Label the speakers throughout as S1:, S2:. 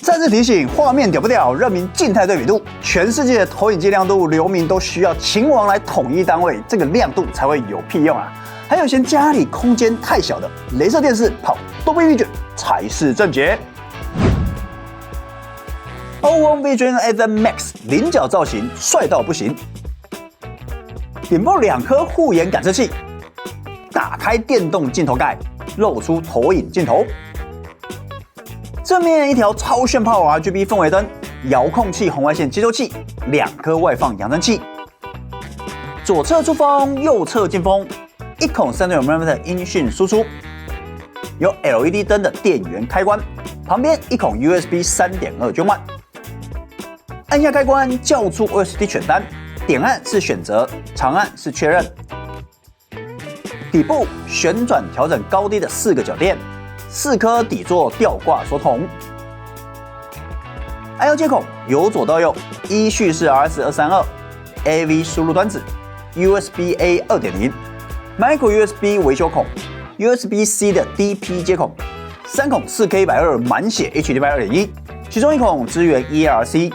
S1: 再次提醒，畫面屌不屌？認明靜態對比度。全世界的投影機亮度，流明都需要秦王來統一單位，這個亮度才會有屁用啊！還有嫌家裡空間太小的，雷射電視跑Dolby Vision才是正解。O1 Vision FM Max 菱角造型帥到不行，點播2顆護眼感測器，打開電動鏡頭蓋，露出投影鏡頭。正面一條超炫炮 RGB 氛圍燈，遙控器紅外線接收器，2顆外放揚聲器，左側出風，右側進風，1孔 3.5mm 的音訊輸出，有 LED 燈的電源開關，旁邊1孔 USB 3.2 捐換。按下開關，叫出 OSD 選單，點按是選擇，長按是確認。底部旋轉調整高低的4個腳墊，4顆底座吊掛鎖孔。I/O 接口由左到右，依序是 RS232、AV 輸入端子、USB-A 2.0、Micro USB 維修孔、USB-C 的 DP 接孔，3孔4K120滿血 HDMI 2.1，其中1孔支援 ERC。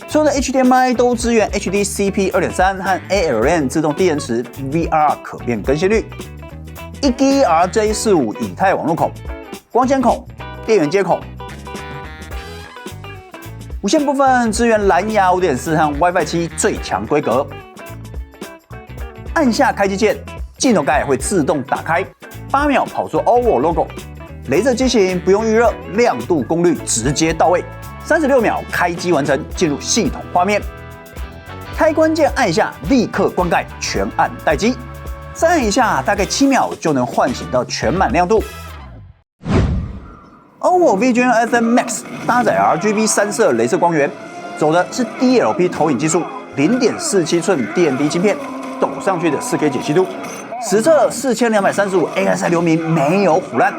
S1: 所有的 HDMI 都支援 HDCP 2.3 和 ALN 自動低延遲 VR 可變更新率，1G RJ45 以太網路孔，光纖孔、電源接口。無線部分支援藍牙 5.4 和 WiFi 7最強規格。按下開機鍵，鏡頭蓋會自動打開，8秒跑出 OVO logo， 雷射機型不用預熱，亮度功率直接到位。36秒開機完成，進入系統畫面。開關鍵按一下，立刻關蓋，全按待機。再按一下，大概7秒就能喚醒到全滿亮度。OVO Vision FM Max 搭載 RGB 3色雷射光源，走的是 DLP 投影技術，0.47寸 DND 晶片，抖上去的 4K 解析度，實測4235 ASI 流明沒有唬爛。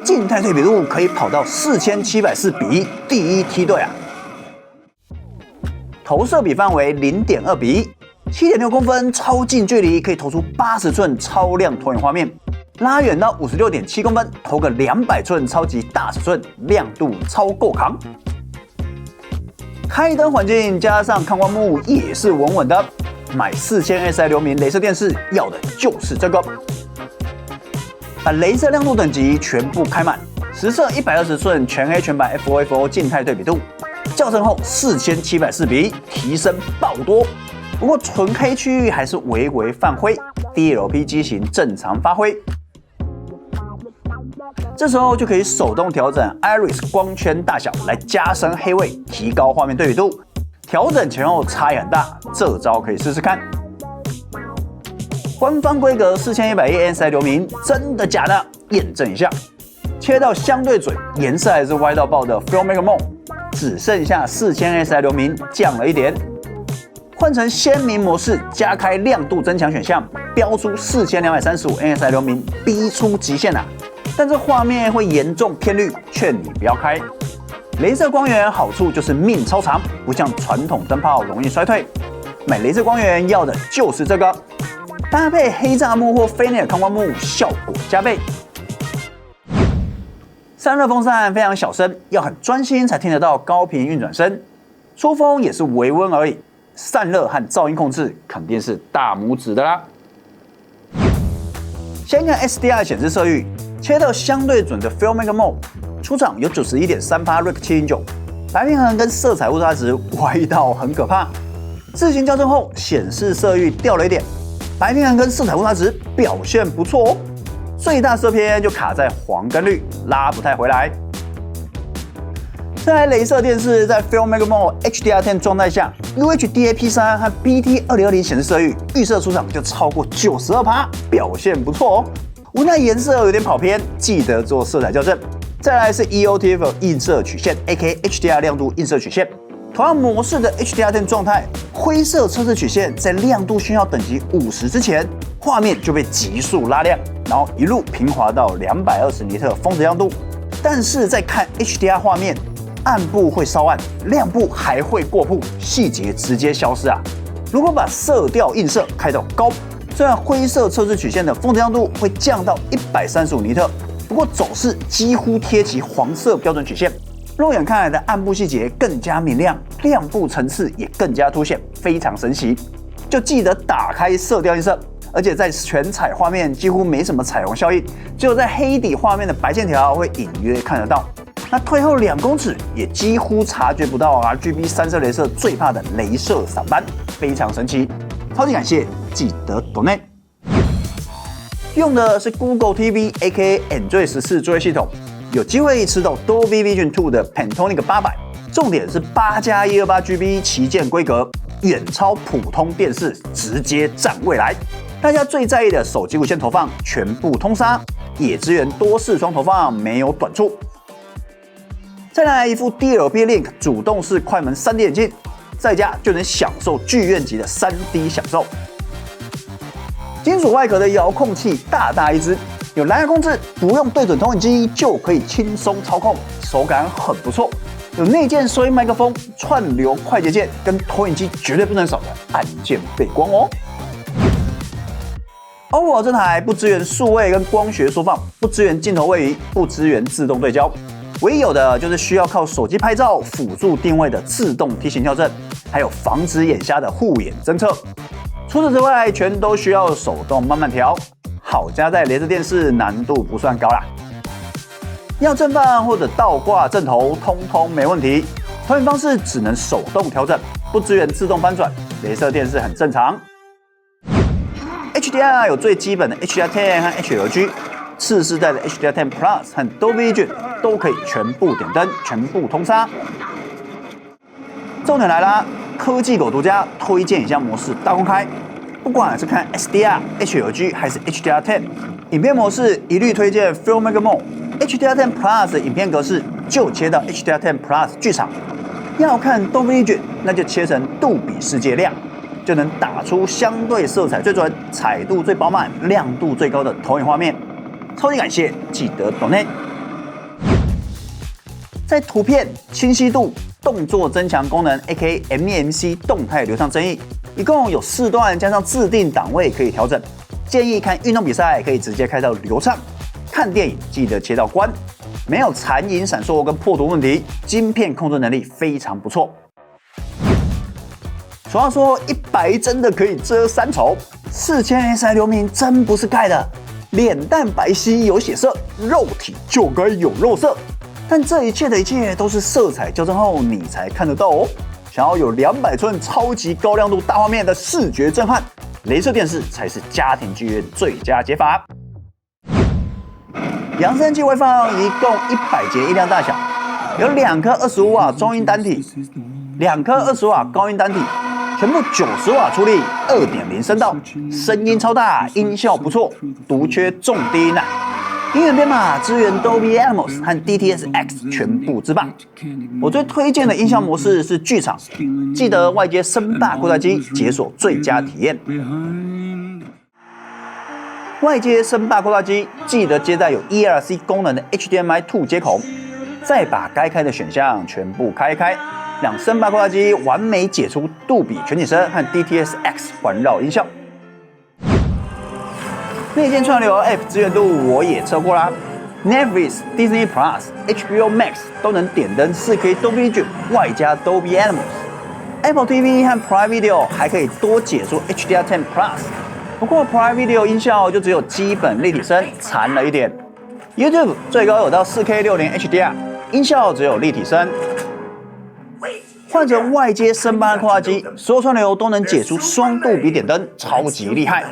S1: 靜態對比度可以跑到4740:1，第一梯隊啊！投射比範圍0.2:1，7.6公分超近距離可以投出80寸超亮投影畫面，拉遠到56.7公分，投個200寸超級大尺寸，亮度超夠扛。開燈環境加上抗光幕也是穩穩的，買4000 ASI 流明雷射電視要的就是這個。把雷射亮度等級全部開滿，實測120寸全黑全白 FOFO 靜態對比度，校正後4740:1，提升爆多。不過純黑區域還是微微泛灰 ，DLP 機型正常發揮。這時候就可以手動調整 Iris 光圈大小來加深黑位，提高畫面對比度。調整前後差異很大，這招可以試試看。官方規格4100 ASI 流明，真的假的？驗證一下。切到相對準，顏色還是歪到爆的 Filmmaker Mode， 只剩下4000 ASI 流明，降了一點。換成鮮明模式，加開亮度增強選項，標出4235 ASI 流明，逼出極限啊！但這畫面會嚴重偏綠，勸你不要開。雷射光源好處就是命超長，不像傳統燈泡容易衰退。買雷射光源要的就是這個。搭配黑柵幕或菲涅爾抗光幕，效果加倍。散熱風扇非常小聲，要很專心才聽得到高頻運轉聲。出風也是微溫而已，散熱和噪音控制肯定是大拇指的啦。先看 SDR 顯示色域，切到相對準的 Filmmaker Mode， 出廠有 91.3% Rec 709，白平衡跟色彩误差值歪到很可怕。自行校正後，顯示色域掉了一點。白平衡跟色彩誤差值表現不錯哦，最大色偏就卡在黃跟綠，拉不太回來。这台雷射電視在 Filmmaker Mode HDR10 狀態下 ，UHDA P3 和 BT2020 顯示色域預設出廠就超過92%，表現不錯哦。無奈顏色有點跑偏，記得做色彩校正。再來是 EOTF 映射曲線 ，AK HDR 亮度映射曲線。同樣模式的 HDR10 狀態，灰色測試曲線在亮度訊號等級50之前，畫面就被急速拉亮，然後一路平滑到220尼特峰值亮度。但是在看 HDR 畫面，暗部會稍暗，亮部還會過曝，細節直接消失啊！如果把色調映射開到高，雖然灰色測試曲線的峰值亮度會降到135尼特，不過走勢幾乎貼齊黃色標準曲線。肉眼看來的暗部細節更加明亮，亮部層次也更加凸顯，非常神奇。就記得打開色調映色，而且在全彩畫面幾乎沒什麼彩虹效應，只有在黑底畫面的白線條會隱約看得到。那退後2公尺也幾乎察覺不到 RGB 3色雷射最怕的雷射閃斑，非常神奇。超級感謝，記得 donate。用的是 Google TV aka Android 14作業系統，有機會吃到 Dolby Vision 2的 Pantonic 800，重點是8+128GB 旗艦規格，遠超普通電視，直接佔未來。大家最在意的手機無線投放全部通殺，也支援多視窗投放，沒有短處。再來一副 DLP Link 主動式快門 3D 眼鏡，在家就能享受劇院級的 3D 享受。金屬外殼的遙控器大大一只，有藍牙控制，不用對準投影機就可以輕鬆操控，手感很不錯。有內建收音麥克風、串流快捷鍵，跟投影機絕對不能少的按鍵背光哦。OVO 這台不支援數位跟光學縮放，不支援鏡頭位移，不支援自動對焦。唯一有的就是需要靠手機拍照輔助定位的自動梯形校正，還有防止眼瞎的護眼偵測。除此之外，全都需要手動慢慢調。好加在雷射電視難度不算高啦，要正放或者倒掛正頭，通通沒問題。投影方式只能手動調整，不支援自動翻轉，雷射電視很正常。HDR 有最基本的 HDR10 和 HLG。次世代的 HDR10 Plus 和 Dolby Vision 都可以全部點燈，全部通殺。重點來啦，科技狗獨家推薦影像模式大公開，不管是看 SDR、HLG 還是 HDR10， 影片模式一律推薦 Filmmaker Mode。HDR10 Plus 的影片格式就切到 HDR10 Plus 劇場，要看 Dolby Vision 那就切成杜比世界亮，就能打出相对色彩最準、彩度最飽滿、亮度最高的投影畫面。超級感謝，記得 donate。在圖片清晰度、動作增強功能 （aka MEMC 動態流暢增益）一共有4段，加上自定檔位可以調整。建議看運動比賽可以直接開到流暢，看電影記得切到關，沒有殘影閃爍跟破圖問題，晶片控制能力非常不錯。俗話說，一白真的可以遮3醜，4000SI 流明真不是蓋的。臉蛋白皙有血色，肉體就該有肉色。但這一切的一切都是色彩校正後你才看得到哦。想要有200寸超級高亮度大畫面的視覺震撼，雷射電視才是家庭劇院最佳解法。揚聲器外放一共100節音量大小，有2顆25瓦中音單體，2顆20瓦高音單體。全部90瓦出力 ，2.0 聲道，聲音超大，音效不錯，獨缺重低音啊。音源編碼支援 Dolby Atmos 和 DTS:X 全部之棒。我最推薦的音效模式是劇場，記得外接聲霸擴大機解鎖最佳體驗。外接聲霸擴大機記得接在有 ERC 功能的 HDMI 2接口，再把該開的選項全部開一開。讓聲霸擴大機完美解出杜比全景聲和 DTS:X 環繞音效。內建串流 App 支援度我也測過啦 ，Netflix、Disney Plus、HBO Max 都能點燈 4K Dolby Vision 外加 Dolby Atmos。Apple TV 和 Prime Video 還可以多解出 HDR10 Plus， 不過 Prime Video 音效就只有基本立體聲，殘了一點。YouTube 最高有到 4K 60 HDR， 音效只有立體聲。換成外接聲霸擴大機，所有串流都能解出雙杜比點燈，超級厲害。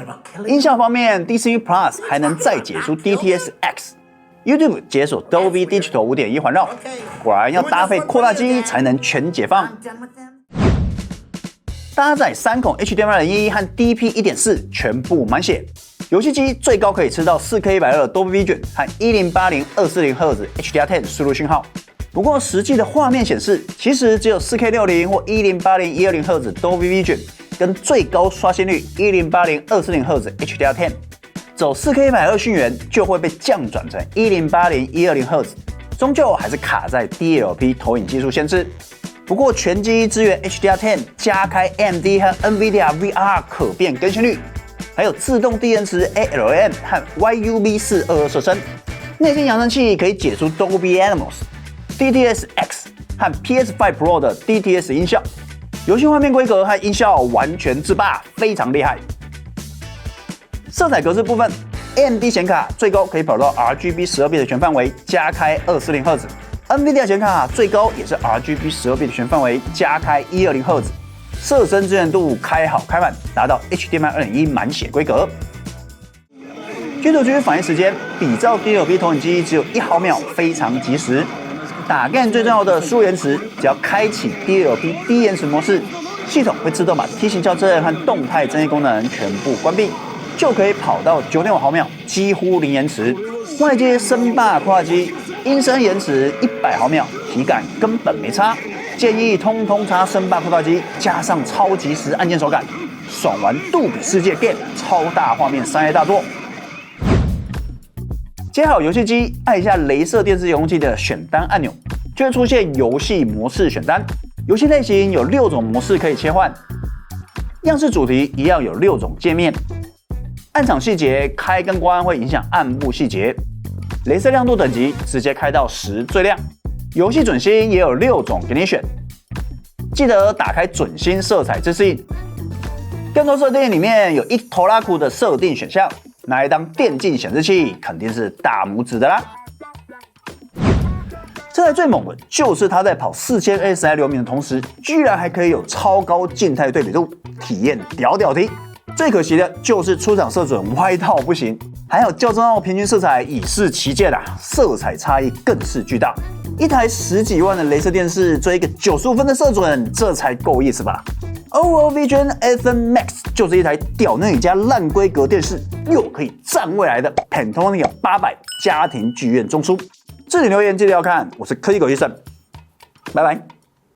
S1: 音效方面 ，Disney Plus 還能再解出 DTS:X。YouTube 解鎖 Dolby Digital 5.1環繞，果然要搭配擴大機才能全解放。搭載3孔 HDMI 2.1和 DP 1.4全部滿血，遊戲機最高可以吃到 4K 120 Dolby Vision 和1080 240Hz HDR10 輸入訊號。不過實際的畫面顯示，其實只有 4K 60或1080 120Hz Dolby Vision 跟最高刷新率1080 240Hz HDR10， 走 4K 120訊源就會被降轉成1080 120Hz， 終究還是卡在 DLP 投影技術限制。不過全機支援 HDR10 加開 AMD 和 NVIDIA VR 可變更新率，還有自動低延遲 ALM 和 YUV422 色聲，內建揚聲器可以解出 Dolby Atmos。DTS X 和 PS5 Pro 的 DTS 音效，遊戲畫面規格和音效完全制霸，非常厲害。色彩格式部分 ，AMD 顯卡最高可以跑到 RGB 12 bit 的全範圍，加開240赫茲。NVIDIA 顯卡最高也是 RGB 12 bit 的全範圍，加開120赫茲。色深支援度開好開滿，達到 HDMI 2.1 滿血規格。G2G 反應時間比照 DLP 投影機只有1毫秒，非常及時。打 game 最重要的輸入延遲，只要開啟 DLP 低延遲模式，系統會自動把梯形校正和動態增益功能全部關閉，就可以跑到 9.5 毫秒，幾乎零延遲。外接聲霸擴大機，音聲延遲100毫秒，體感根本沒差。建議通通插聲霸擴大機，加上超即時按鍵手感，爽玩杜比世界 game 超大畫面商業大作。接好遊戲機，按一下雷射電視遙控器的選單按鈕，就會出現遊戲模式選單。遊戲類型有6種模式可以切換，樣式主題一樣有6種界面。暗場細節開跟關會影響暗部細節，雷射亮度等級直接開到10最亮。遊戲準星也有6種給你選，記得打開準星色彩自適應。更多設定裡面有一頭拉苦的設定選項，拿來當電競顯示器肯定是大拇指的啦。這台最猛的就是它在跑4000 ASI 流明的同時，居然還可以有超高靜態對比度，體驗屌屌的。最可惜的就是出廠色準歪到不行，還有校正後平均色彩已是旗艦啊，色彩差異更是巨大。一台10幾萬的雷射電視追一個95分的色準，這才夠意思吧？OLED Vision Anthem Max 就是一台屌嫩加爛規格電視，又可以戰未來的 Pantone 800家庭劇院中樞。置頂留言記得要看，我是科技狗醫生，拜拜。